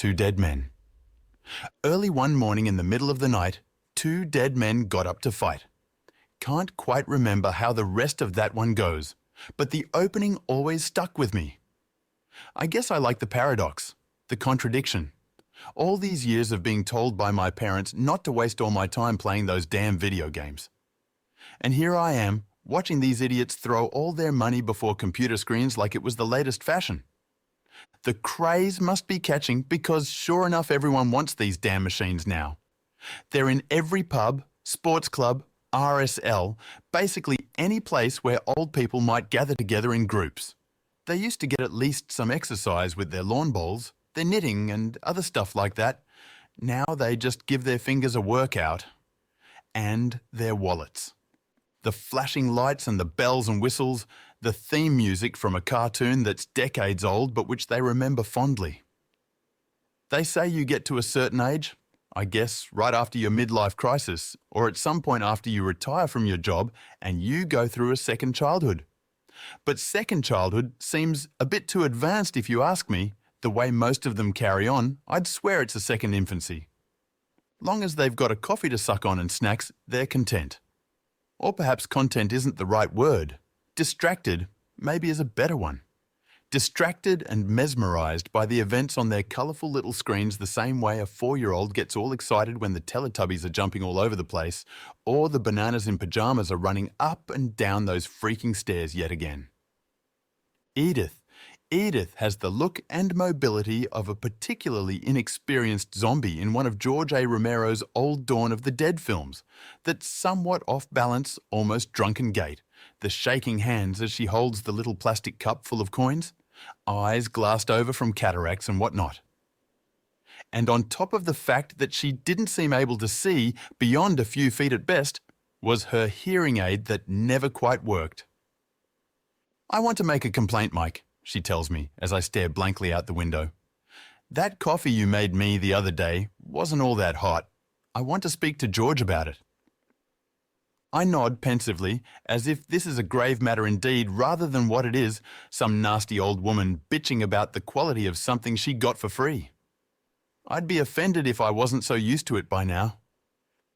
two dead men. Early one morning in the middle of the night, two dead men got up to fight. Can't quite remember how the rest of that one goes, but the opening always stuck with me. I guess I like the paradox, the contradiction. All these years of being told by my parents not to waste all my time playing those damn video games. And here I am, watching these idiots throw all their money before computer screens like it was the latest fashion. The craze must be catching because sure enough everyone wants these damn machines now. They're in every pub, sports club, RSL, basically any place where old people might gather together in groups. They used to get at least some exercise with their lawn bowls, their knitting and other stuff like that. Now they just give their fingers a workout. And their wallets. The flashing lights and the bells and whistles, the theme music from a cartoon that's decades old but which they remember fondly. They say you get to a certain age, I guess right after your midlife crisis, or at some point after you retire from your job and you go through a second childhood. But second childhood seems a bit too advanced if you ask me. The way most of them carry on, I'd swear it's a second infancy. Long as they've got a coffee to suck on and snacks, they're content. Or perhaps content isn't the right word. Distracted maybe is a better one. Distracted and mesmerised by the events on their colourful little screens the same way a 4-year-old gets all excited when the Teletubbies are jumping all over the place, or the bananas in pyjamas are running up and down those freaking stairs yet again. Edith has the look and mobility of a particularly inexperienced zombie in one of George A. Romero's Old Dawn of the Dead films, that somewhat off-balance, almost drunken gait, the shaking hands as she holds the little plastic cup full of coins, eyes glassed over from cataracts and whatnot. And on top of the fact that she didn't seem able to see beyond a few feet at best, was her hearing aid that never quite worked. "I want to make a complaint, Mike," she tells me as I stare blankly out the window. "That coffee you made me the other day wasn't all that hot. I want to speak to George about it." I nod pensively, as if this is a grave matter indeed rather than what it is, some nasty old woman bitching about the quality of something she got for free. I'd be offended if I wasn't so used to it by now.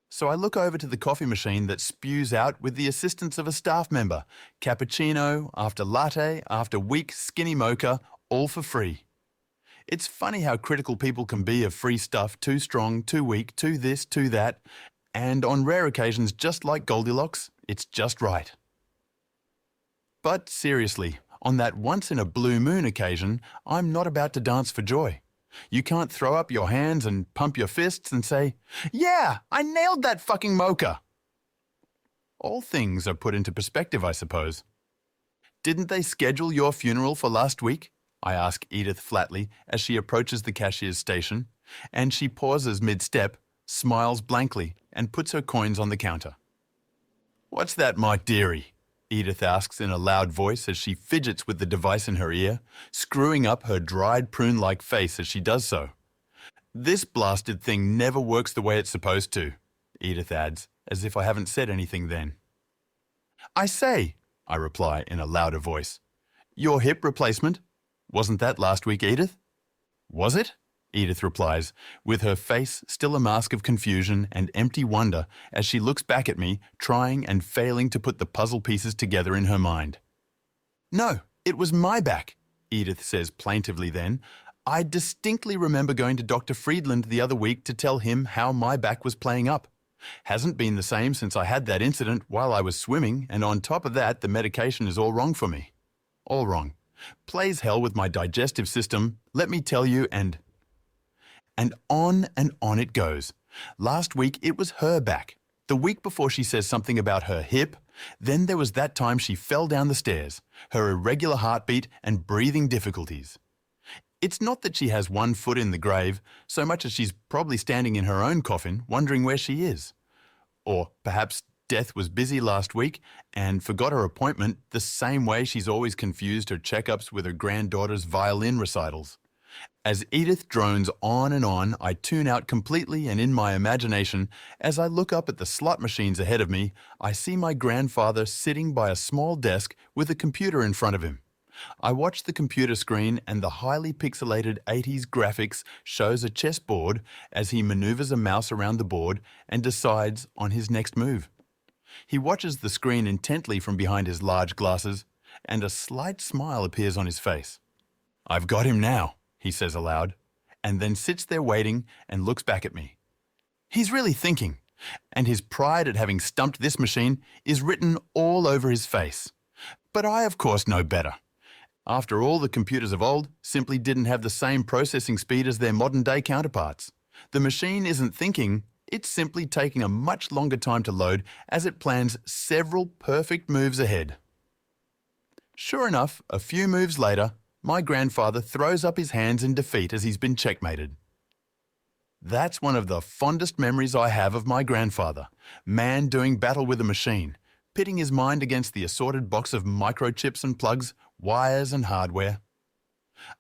So I look over to the coffee machine that spews out with the assistance of a staff member, cappuccino after latte after weak skinny mocha, all for free. It's funny how critical people can be of free stuff, too strong, too weak, too this, too that, and on rare occasions, just like Goldilocks, it's just right. But seriously, on that once-in-a-blue-moon occasion, I'm not about to dance for joy. You can't throw up your hands and pump your fists and say, "Yeah, I nailed that fucking mocha." All things are put into perspective, I suppose. "Didn't they schedule your funeral for last week?" I ask Edith flatly as she approaches the cashier's station, and she pauses mid-step, smiles blankly, and puts her coins on the counter. "What's that, my dearie?" Edith asks in a loud voice as she fidgets with the device in her ear, screwing up her dried prune-like face as she does so. "This blasted thing never works the way it's supposed to," Edith adds, as if I haven't said anything then. "I say," I reply in a louder voice, "your hip replacement? Wasn't that last week, Edith?" "Was it?" Edith replies, with her face still a mask of confusion and empty wonder as she looks back at me, trying and failing to put the puzzle pieces together in her mind. "No, it was my back," Edith says plaintively then. "I distinctly remember going to Dr. Friedland the other week to tell him how my back was playing up. Hasn't been the same since I had that incident while I was swimming, and on top of that, the medication is all wrong for me. All wrong. Plays hell with my digestive system, let me tell you, and on it goes. Last week it was her back. The week before she says something about her hip. Then there was that time she fell down the stairs, her irregular heartbeat and breathing difficulties. It's not that she has one foot in the grave, so much as she's probably standing in her own coffin, wondering where she is. Or perhaps Death was busy last week and forgot her appointment the same way she's always confused her checkups with her granddaughter's violin recitals. As Edith drones on and on, I tune out completely, and in my imagination, as I look up at the slot machines ahead of me, I see my grandfather sitting by a small desk with a computer in front of him, I watch the computer screen and the highly pixelated 80s graphics shows a chessboard as he maneuvers a mouse around the board and decides on his next move. He watches the screen intently from behind his large glasses, and a slight smile appears on his face. "I've got him now," he says aloud, and then sits there waiting and looks back at me. He's really thinking, and his pride at having stumped this machine is written all over his face. But I, of course, know better. After all, the computers of old simply didn't have the same processing speed as their modern-day counterparts. The machine isn't thinking, it's simply taking a much longer time to load as it plans several perfect moves ahead. Sure enough, a few moves later, my grandfather throws up his hands in defeat as he's been checkmated. That's one of the fondest memories I have of my grandfather, man doing battle with a machine, pitting his mind against the assorted box of microchips and plugs, wires and hardware.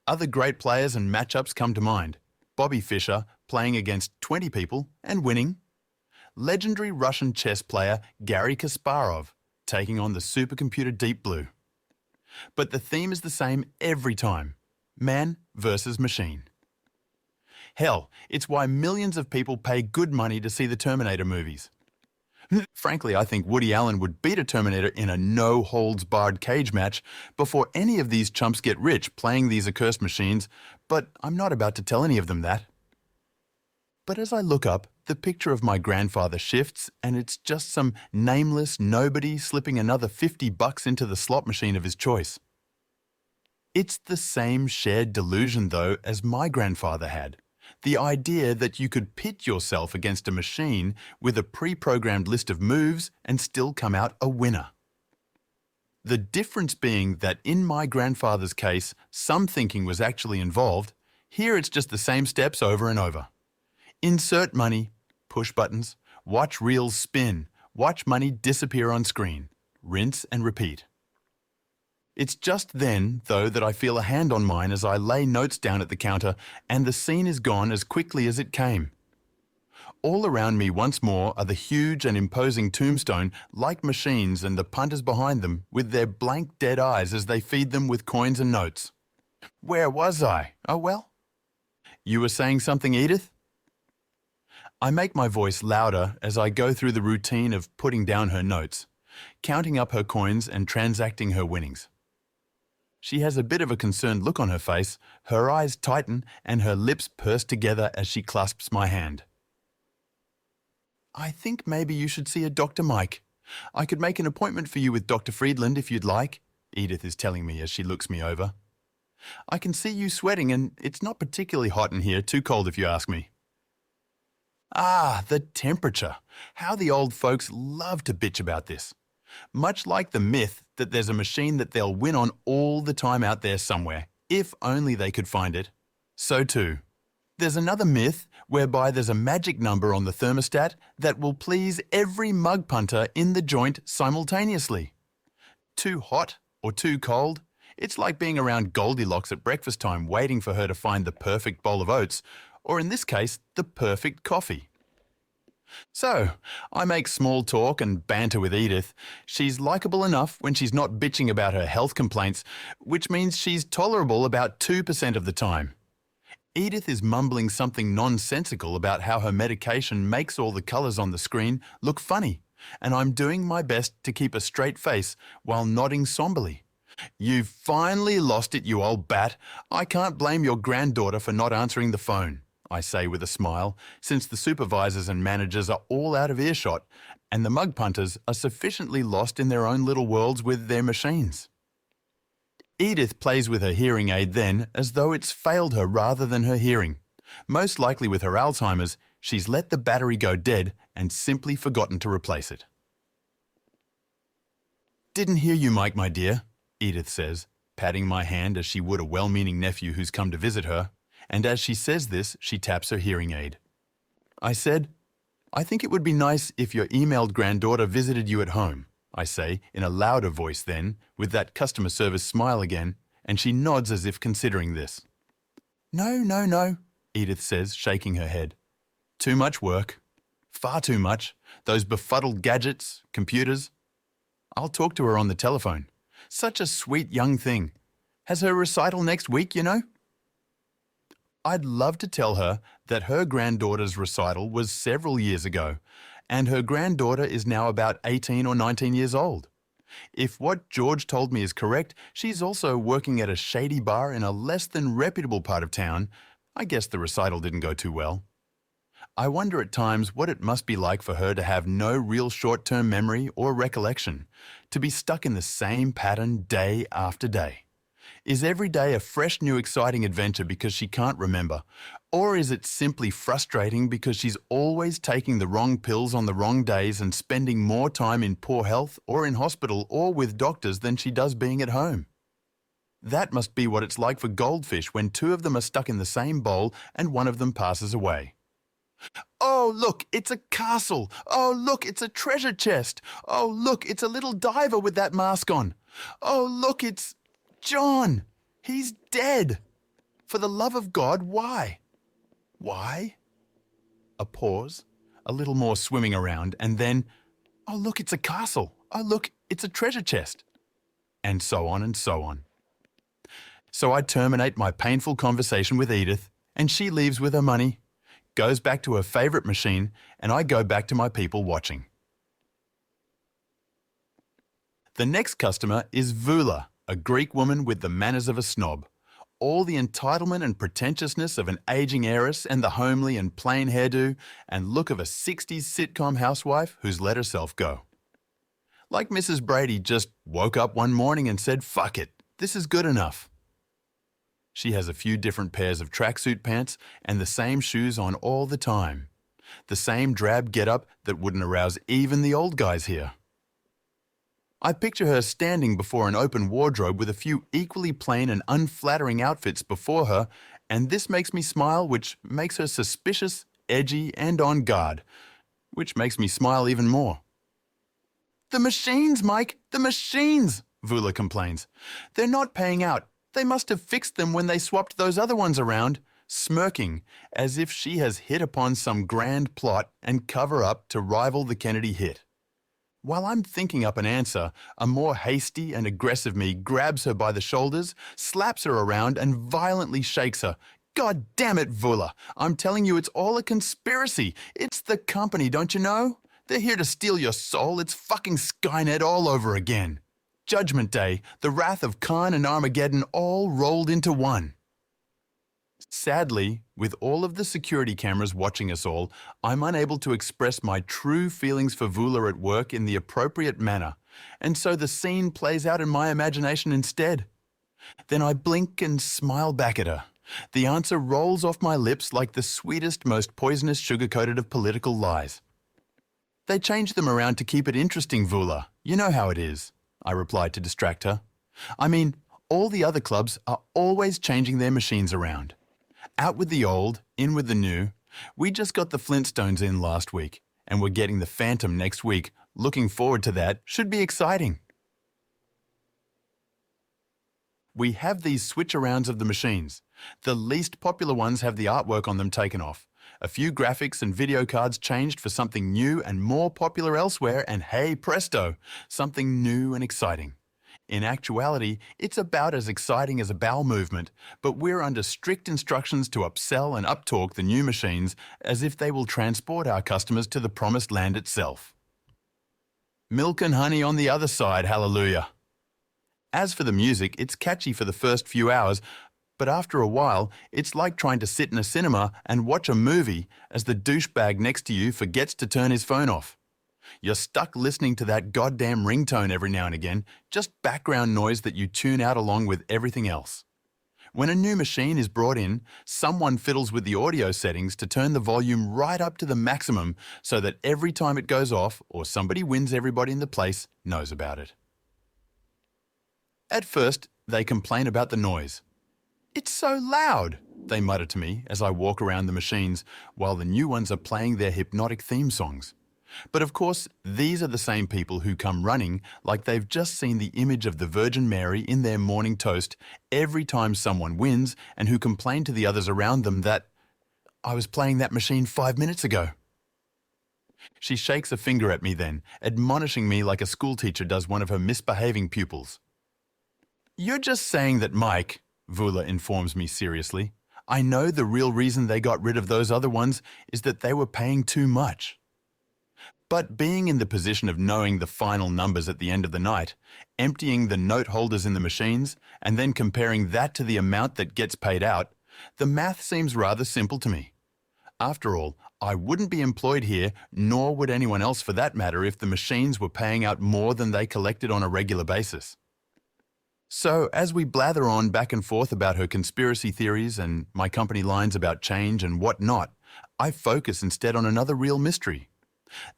Other great players and matchups come to mind. Bobby Fischer playing against 20 people and winning. Legendary Russian chess player Garry Kasparov taking on the supercomputer Deep Blue. But the theme is the same every time: man versus machine. Hell, it's why millions of people pay good money to see the Terminator movies. Frankly, I think Woody Allen would beat a Terminator in a no-holds-barred cage match before any of these chumps get rich playing these accursed machines, but I'm not about to tell any of them that. But as I look up, the picture of my grandfather shifts, and it's just some nameless nobody slipping another $50 into the slot machine of his choice. It's the same shared delusion, though, as my grandfather had. The idea that you could pit yourself against a machine with a pre-programmed list of moves and still come out a winner. The difference being that in my grandfather's case, some thinking was actually involved. Here it's just the same steps over and over. Insert money, push buttons, watch reels spin, watch money disappear on screen, rinse and repeat. It's just then, though, that I feel a hand on mine as I lay notes down at the counter, and the scene is gone as quickly as it came. All around me once more are the huge and imposing tombstone, like machines, and the punters behind them with their blank dead eyes as they feed them with coins and notes. Where was I? Oh well. You were saying something, Edith? I make my voice louder as I go through the routine of putting down her notes, counting up her coins and transacting her winnings. She has a bit of a concerned look on her face, her eyes tighten and her lips purse together as she clasps my hand. I think maybe you should see a Dr. Mike. I could make an appointment for you with Dr. Friedland if you'd like, Edith is telling me as she looks me over. I can see you sweating and it's not particularly hot in here, too cold if you ask me. Ah, the temperature. How the old folks love to bitch about this. Much like the myth that there's a machine that they'll win on all the time out there somewhere, if only they could find it. So too, there's another myth whereby there's a magic number on the thermostat that will please every mug punter in the joint simultaneously. Too hot or too cold? It's like being around Goldilocks at breakfast time waiting for her to find the perfect bowl of oats, or in this case, the perfect coffee. So, I make small talk and banter with Edith. She's likeable enough when she's not bitching about her health complaints, which means she's tolerable about 2% of the time. Edith is mumbling something nonsensical about how her medication makes all the colours on the screen look funny, and I'm doing my best to keep a straight face while nodding somberly. You've finally lost it, you old bat. I can't blame your granddaughter for not answering the phone, I say with a smile, since the supervisors and managers are all out of earshot and the mug punters are sufficiently lost in their own little worlds with their machines. Edith plays with her hearing aid then as though it's failed her rather than her hearing. Most likely with her Alzheimer's, she's let the battery go dead and simply forgotten to replace it. Didn't hear you, Mike, my dear, Edith says, patting my hand as she would a well-meaning nephew who's come to visit her. And as she says this, she taps her hearing aid. I said, I think it would be nice if your emailed granddaughter visited you at home, I say, in a louder voice then, with that customer service smile again, and she nods as if considering this. No, Edith says, shaking her head. Too much work. Far too much. Those befuddled gadgets, computers. I'll talk to her on the telephone. Such a sweet young thing. Has her recital next week, you know? I'd love to tell her that her granddaughter's recital was several years ago, and her granddaughter is now about 18 or 19 years old. If what George told me is correct, she's also working at a shady bar in a less than reputable part of town. I guess the recital didn't go too well. I wonder at times what it must be like for her to have no real short-term memory or recollection, to be stuck in the same pattern day after day. Is every day a fresh new exciting adventure because she can't remember? Or is it simply frustrating because she's always taking the wrong pills on the wrong days and spending more time in poor health or in hospital or with doctors than she does being at home? That must be what it's like for goldfish when two of them are stuck in the same bowl and one of them passes away. Oh, look, it's a castle. Oh, look, it's a treasure chest. Oh, look, it's a little diver with that mask on. Oh, look, it's John. He's dead. For the love of God, why? Why? A pause, a little more swimming around, and then, oh, look, it's a castle. Oh, look, it's a treasure chest. And so on and so on. So I terminate my painful conversation with Edith, and she leaves with her money, goes back to her favourite machine, and I go back to my people watching. The next customer is Vula, a Greek woman with the manners of a snob, all the entitlement and pretentiousness of an aging heiress and the homely and plain hairdo and look of a 60s sitcom housewife who's let herself go. Like Mrs. Brady just woke up one morning and said, "Fuck it, this is good enough." She has a few different pairs of tracksuit pants and the same shoes on all the time. The same drab get-up that wouldn't arouse even the old guys here. I picture her standing before an open wardrobe with a few equally plain and unflattering outfits before her, and this makes me smile, which makes her suspicious, edgy, and on guard, which makes me smile even more. "The machines, Mike, the machines," Vula complains. "They're not paying out. They must have fixed them when they swapped those other ones around," smirking as if she has hit upon some grand plot and cover-up to rival the Kennedy hit. While I'm thinking up an answer, a more hasty and aggressive me grabs her by the shoulders, slaps her around, and violently shakes her. "God damn it, Vula! I'm telling you it's all a conspiracy. It's the company, don't you know? They're here to steal your soul. It's fucking Skynet all over again. Judgment Day, the wrath of Khan and Armageddon all rolled into one." Sadly, with all of the security cameras watching us all, I'm unable to express my true feelings for Vula at work in the appropriate manner, and so the scene plays out in my imagination instead. Then I blink and smile back at her. The answer rolls off my lips like the sweetest, most poisonous sugar-coated of political lies. "They change them around to keep it interesting, Vula. You know how it is," I replied to distract her. "I mean, all the other clubs are always changing their machines around. Out with the old, in with the new. We just got the Flintstones in last week, and we're getting the Phantom next week. Looking forward to that. Should be exciting." We have these switch-arounds of the machines. The least popular ones have the artwork on them taken off. A few graphics and video cards changed for something new and more popular elsewhere, and hey presto, something new and exciting. In actuality, it's about as exciting as a bowel movement, but we're under strict instructions to upsell and uptalk the new machines as if they will transport our customers to the promised land itself. Milk and honey on the other side, hallelujah. As for the music, it's catchy for the first few hours, but after a while, it's like trying to sit in a cinema and watch a movie as the douchebag next to you forgets to turn his phone off. You're stuck listening to that goddamn ringtone every now and again, just background noise that you tune out along with everything else. When a new machine is brought in, someone fiddles with the audio settings to turn the volume right up to the maximum so that every time it goes off or somebody wins, everybody in the place knows about it. At first, they complain about the noise. "It's so loud," they mutter to me as I walk around the machines while the new ones are playing their hypnotic theme songs. But of course, these are the same people who come running like they've just seen the image of the Virgin Mary in their morning toast every time someone wins and who complain to the others around them that, "I was playing that machine 5 minutes ago." She shakes a finger at me then, admonishing me like a schoolteacher does one of her misbehaving pupils. You're just saying that Mike, Vula informs me seriously. I know the real reason they got rid of those other ones is that they were paying too much. But being in the position of knowing the final numbers at the end of the night, emptying the note holders in the machines, and then comparing that to the amount that gets paid out, the math seems rather simple to me. After all, I wouldn't be employed here, nor would anyone else for that matter, if the machines were paying out more than they collected on a regular basis. So, as we blather on back and forth about her conspiracy theories and my company lines about change and what not, I focus instead on another real mystery.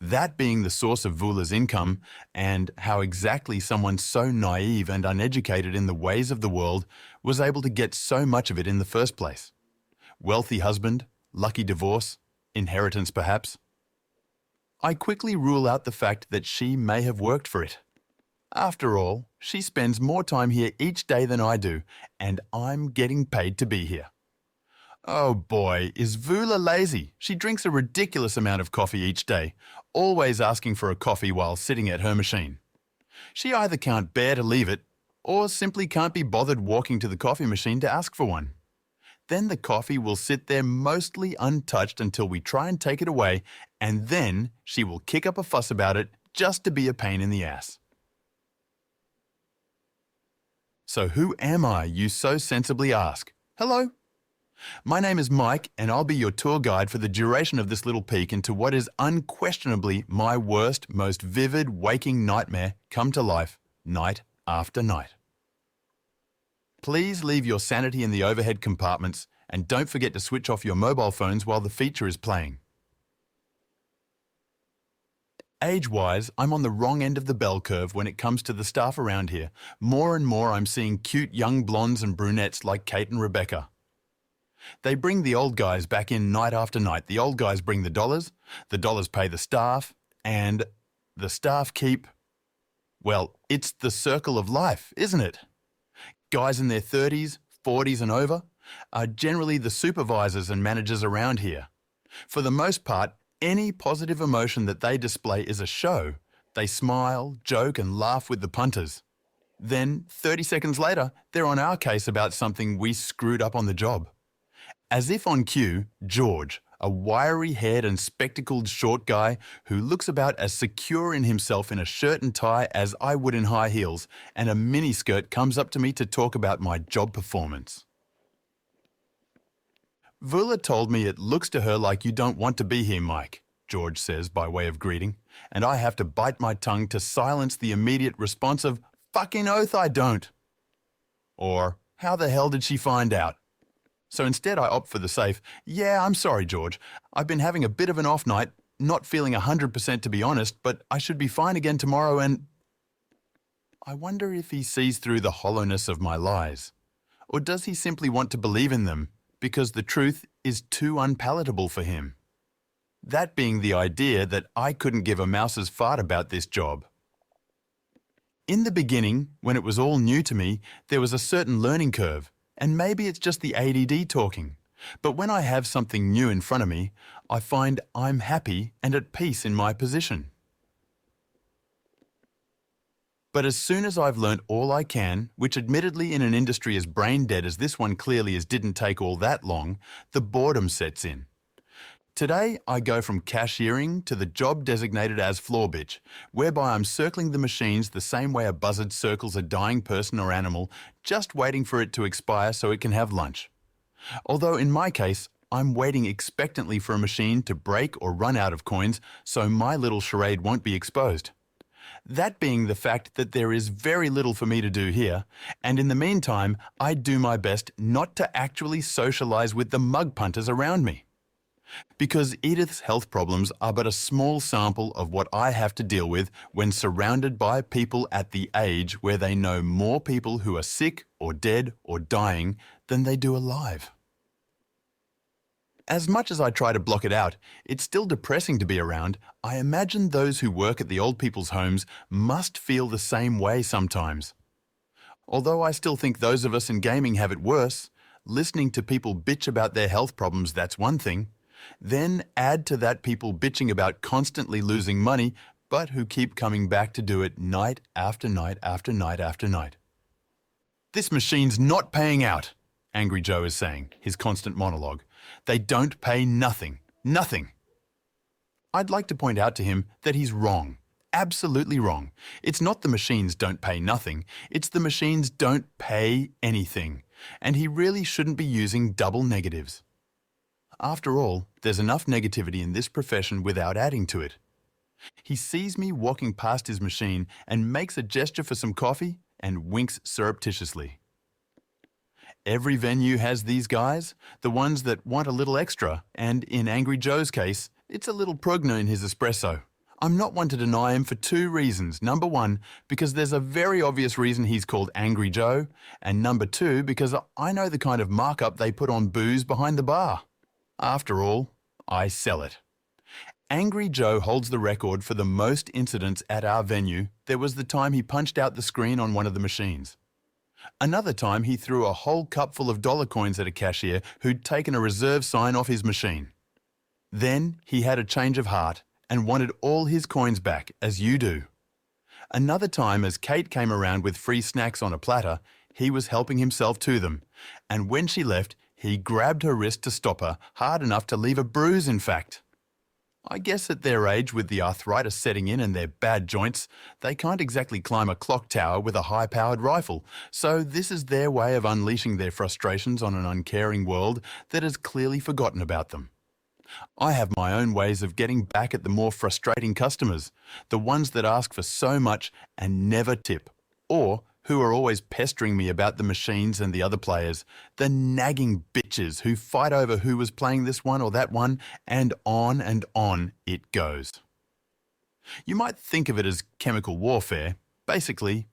That being the source of Vula's income and how exactly someone so naive and uneducated in the ways of the world was able to get so much of it in the first place. Wealthy husband, lucky divorce, inheritance perhaps. I quickly rule out the fact that she may have worked for it. After all, she spends more time here each day than I do, and I'm getting paid to be here. Oh boy, is Vula lazy. She drinks a ridiculous amount of coffee each day, always asking for a coffee while sitting at her machine. She either can't bear to leave it, or simply can't be bothered walking to the coffee machine to ask for one. Then the coffee will sit there mostly untouched until we try and take it away, and then she will kick up a fuss about it just to be a pain in the ass. So who am I, you so sensibly ask? Hello? My name is Mike, and I'll be your tour guide for the duration of this little peek into what is unquestionably my worst, most vivid waking nightmare come to life, night after night. Please leave your sanity in the overhead compartments, and don't forget to switch off your mobile phones while the feature is playing. Age-wise, I'm on the wrong end of the bell curve when it comes to the staff around here. More and more I'm seeing cute young blondes and brunettes like Kate and Rebecca. They bring the old guys back in night after night. The old guys bring the dollars pay the staff, and the staff keep... Well, it's the circle of life, isn't it? Guys in their 30s, 40s and over are generally the supervisors and managers around here. For the most part, any positive emotion that they display is a show. They smile, joke and laugh with the punters. Then, 30 seconds later, they're on our case about something we screwed up on the job. As if on cue, George, a wiry-haired and spectacled short guy who looks about as secure in himself in a shirt and tie as I would in high heels and a miniskirt, comes up to me to talk about my job performance. Vula told me it looks to her like you don't want to be here, Mike, George says by way of greeting, and I have to bite my tongue to silence the immediate response of, "Fucking oath I don't." Or, "How the hell did she find out?" So instead I opt for the safe, "Yeah, I'm sorry, George. I've been having a bit of an off night, not feeling 100% to be honest, but I should be fine again tomorrow and..." I wonder if he sees through the hollowness of my lies. Or does he simply want to believe in them because the truth is too unpalatable for him? That being the idea that I couldn't give a mouse's fart about this job. In the beginning, when it was all new to me, there was a certain learning curve. And maybe it's just the ADD talking. But when I have something new in front of me, I find I'm happy and at peace in my position. But as soon as I've learnt all I can, which admittedly in an industry as brain dead as this one clearly is didn't take all that long, the boredom sets in. Today, I go from cashiering to the job designated as floor bitch, whereby I'm circling the machines the same way a buzzard circles a dying person or animal, just waiting for it to expire so it can have lunch. Although in my case, I'm waiting expectantly for a machine to break or run out of coins so my little charade won't be exposed. That being the fact that there is very little for me to do here, and in the meantime, I do my best not to actually socialize with the mug punters around me. Because Edith's health problems are but a small sample of what I have to deal with when surrounded by people at the age where they know more people who are sick or dead or dying than they do alive. As much as I try to block it out, it's still depressing to be around. I imagine those who work at the old people's homes must feel the same way sometimes. Although I still think those of us in gaming have it worse, listening to people bitch about their health problems, that's one thing. Then add to that people bitching about constantly losing money, but who keep coming back to do it night after night after night after night. "This machine's not paying out," Angry Joe is saying, his constant monologue. "They don't pay nothing. Nothing." I'd like to point out to him that he's wrong. Absolutely wrong. It's not the machines don't pay nothing, it's the machines don't pay anything. And he really shouldn't be using double negatives. After all, there's enough negativity in this profession without adding to it. He sees me walking past his machine and makes a gesture for some coffee and winks surreptitiously. Every venue has these guys, the ones that want a little extra, and in Angry Joe's case, it's a little progna in his espresso. I'm not one to deny him for two reasons. Number one, because there's a very obvious reason he's called Angry Joe, and number two, because I know the kind of markup they put on booze behind the bar. After all, I sell it. Angry Joe holds the record for the most incidents at our venue. There was the time he punched out the screen on one of the machines. Another time he threw a whole cup full of dollar coins at a cashier who'd taken a reserve sign off his machine. Then he had a change of heart and wanted all his coins back, as you do. Another time, as Kate came around with free snacks on a platter, he was helping himself to them, and when she left, he grabbed her wrist to stop her, hard enough to leave a bruise, in fact. I guess at their age, with the arthritis setting in and their bad joints, they can't exactly climb a clock tower with a high-powered rifle, so this is their way of unleashing their frustrations on an uncaring world that has clearly forgotten about them. I have my own ways of getting back at the more frustrating customers, the ones that ask for so much and never tip, or who are always pestering me about the machines and the other players, the nagging bitches who fight over who was playing this one or that one, and on it goes. You might think of it as chemical warfare. Basically,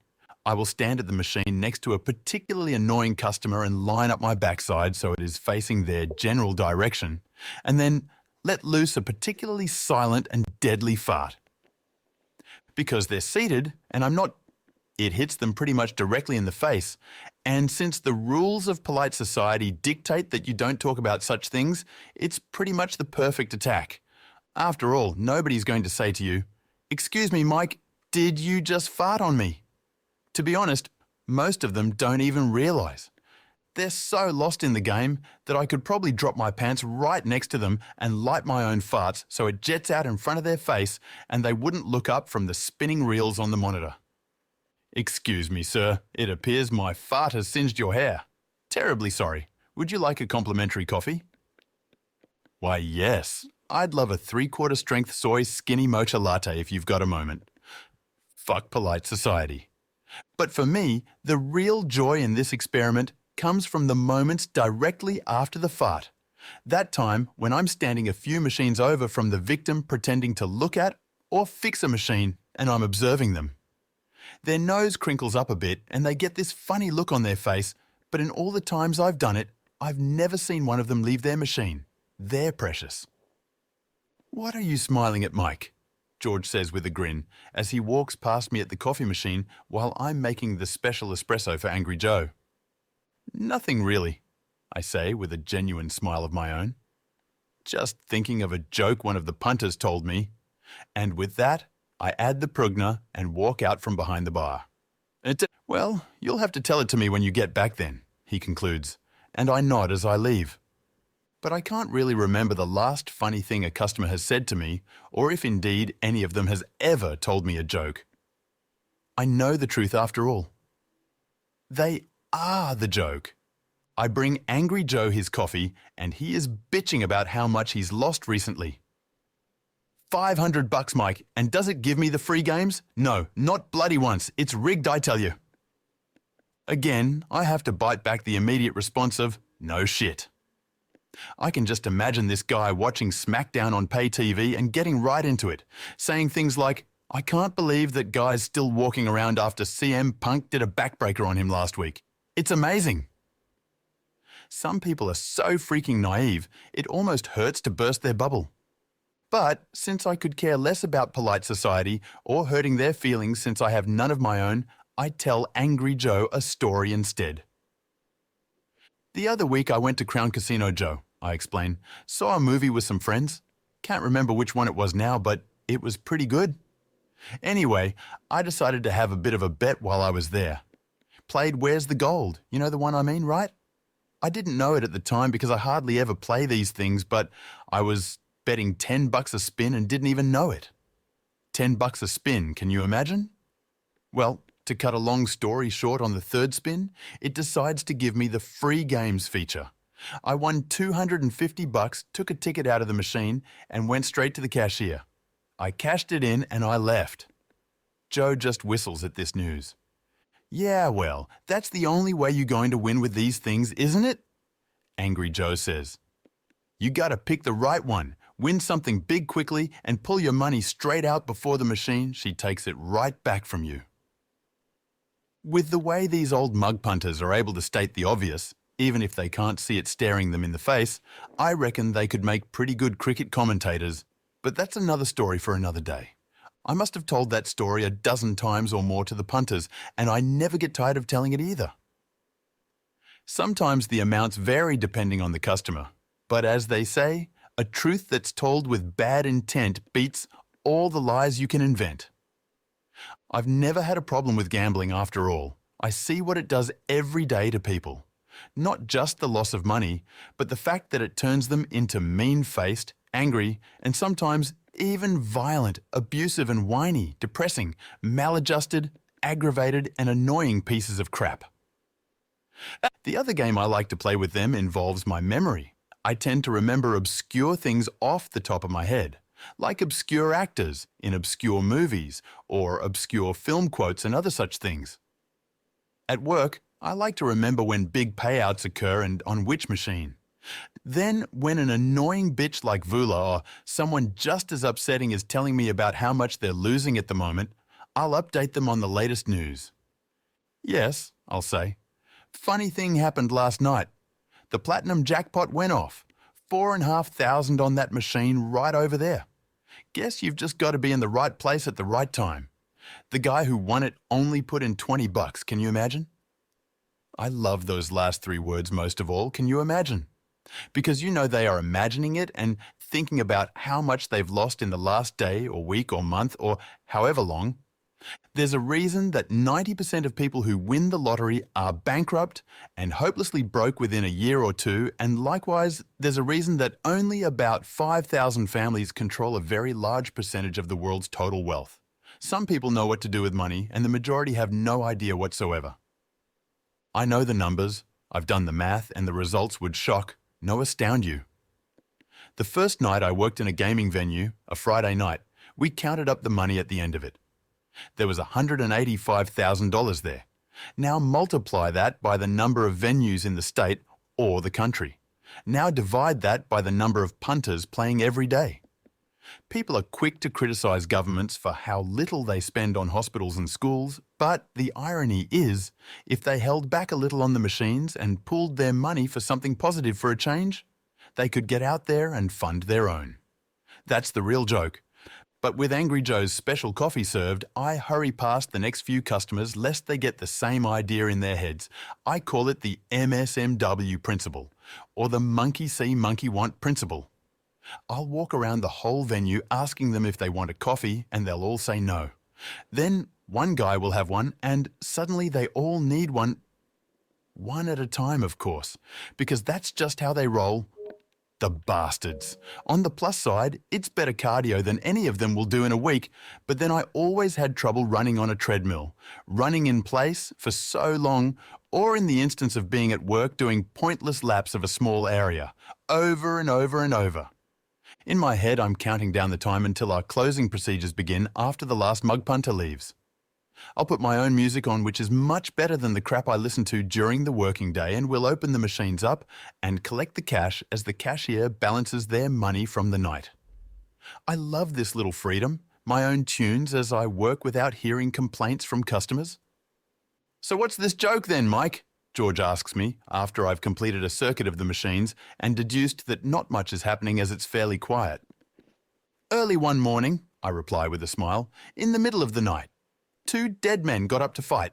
I will stand at the machine next to a particularly annoying customer and line up my backside so it is facing their general direction, and then let loose a particularly silent and deadly fart. Because they're seated, and it hits them pretty much directly in the face, and since the rules of polite society dictate that you don't talk about such things, it's pretty much the perfect attack. After all, nobody's going to say to you, "Excuse me, Mike, did you just fart on me?" To be honest, most of them don't even realise. They're so lost in the game that I could probably drop my pants right next to them and light my own farts so it jets out in front of their face and they wouldn't look up from the spinning reels on the monitor. "Excuse me, sir, it appears my fart has singed your hair. Terribly sorry. Would you like a complimentary coffee?" Why, yes. I'd love a 3/4 strength soy skinny mocha latte if you've got a moment. Fuck polite society. But for me, the real joy in this experiment comes from the moments directly after the fart. That time when I'm standing a few machines over from the victim pretending to look at or fix a machine and I'm observing them. Their nose crinkles up a bit and they get this funny look on their face, but in all the times I've done it, I've never seen one of them leave their machine. They're precious. "What are you smiling at, Mike?" George says with a grin as he walks past me at the coffee machine while I'm making the special espresso for Angry Joe. "Nothing really," I say with a genuine smile of my own. "Just thinking of a joke one of the punters told me." And with that, I add the progna and walk out from behind the bar. "Well, you'll have to tell it to me when you get back then," he concludes, and I nod as I leave. But I can't really remember the last funny thing a customer has said to me, or if indeed any of them has ever told me a joke. I know the truth after all. They are the joke. I bring Angry Joe his coffee, and he is bitching about how much he's lost recently. $500, Mike, and does it give me the free games? No, not bloody once. It's rigged, I tell you. Again, I have to bite back the immediate response of, "No shit." I can just imagine this guy watching SmackDown on pay TV and getting right into it, saying things like, "I can't believe that guy's still walking around after CM Punk did a backbreaker on him last week. It's amazing." Some people are so freaking naive, it almost hurts to burst their bubble. But since I could care less about polite society or hurting their feelings since I have none of my own, I tell Angry Joe a story instead. "The other week I went to Crown Casino Joe," I explain. "Saw a movie with some friends. Can't remember which one it was now, but it was pretty good. Anyway, I decided to have a bit of a bet while I was there. Played Where's the Gold? You know the one I mean, right? I didn't know it at the time because I hardly ever play these things, but I was betting $10 a spin and didn't even know it. $10 a spin, can you imagine? Well, to cut a long story short, on the third spin, it decides to give me the free games feature. I won $250, took a ticket out of the machine, and went straight to the cashier. I cashed it in and I left. Joe just whistles at this news. Yeah, well, that's the only way you're going to win with these things, isn't it? Angry Joe says. You gotta pick the right one, win something big quickly, and pull your money straight out before the machine, she takes it right back from you. With the way these old mug punters are able to state the obvious, even if they can't see it staring them in the face, I reckon they could make pretty good cricket commentators. But that's another story for another day. I must have told that story a dozen times or more to the punters, and I never get tired of telling it either. Sometimes the amounts vary depending on the customer, but as they say, a truth that's told with bad intent beats all the lies you can invent. I've never had a problem with gambling after all. I see what it does every day to people. Not just the loss of money, but the fact that it turns them into mean-faced, angry, and sometimes even violent, abusive and whiny, depressing, maladjusted, aggravated and annoying pieces of crap. The other game I like to play with them involves my memory. I tend to remember obscure things off the top of my head, like obscure actors in obscure movies or obscure film quotes and other such things. At work, I like to remember when big payouts occur and on which machine. Then, when an annoying bitch like Vula or someone just as upsetting is telling me about how much they're losing at the moment, I'll update them on the latest news. Yes, I'll say. Funny thing happened last night. The platinum jackpot went off. $4,500 on that machine right over there. Guess you've just got to be in the right place at the right time. The guy who won it only put in $20, can you imagine? I love those last three words most of all, can you imagine? Because you know they are imagining it and thinking about how much they've lost in the last day or week or month or however long. There's a reason that 90% of people who win the lottery are bankrupt and hopelessly broke within a year or two, and likewise, there's a reason that only about 5,000 families control a very large percentage of the world's total wealth. Some people know what to do with money, and the majority have no idea whatsoever. I know the numbers, I've done the math, and the results would shock, no astound you. The first night I worked in a gaming venue, a Friday night, we counted up the money at the end of it. There was $185,000 there. Now multiply that by the number of venues in the state or the country. Now divide that by the number of punters playing every day. People are quick to criticize governments for how little they spend on hospitals and schools, but the irony is, if they held back a little on the machines and pooled their money for something positive for a change, they could get out there and fund their own. That's the real joke. But with Angry Joe's special coffee served, I hurry past the next few customers lest they get the same idea in their heads. I call it the MSMW principle, or the monkey see, monkey want principle. I'll walk around the whole venue asking them if they want a coffee, and they'll all say no. Then one guy will have one, and suddenly they all need one. One at a time, of course, because that's just how they roll. The bastards. On the plus side, it's better cardio than any of them will do in a week, but then I always had trouble running on a treadmill, running in place for so long, or in the instance of being at work doing pointless laps of a small area, over and over and over. In my head, I'm counting down the time until our closing procedures begin after the last mug punter leaves. I'll put my own music on, which is much better than the crap I listen to during the working day, and we'll open the machines up and collect the cash as the cashier balances their money from the night. I love this little freedom, my own tunes as I work without hearing complaints from customers. So what's this joke then, Mike? George asks me after I've completed a circuit of the machines and deduced that not much is happening as it's fairly quiet. Early one morning, I reply with a smile, in the middle of the night. 2 dead men got up to fight.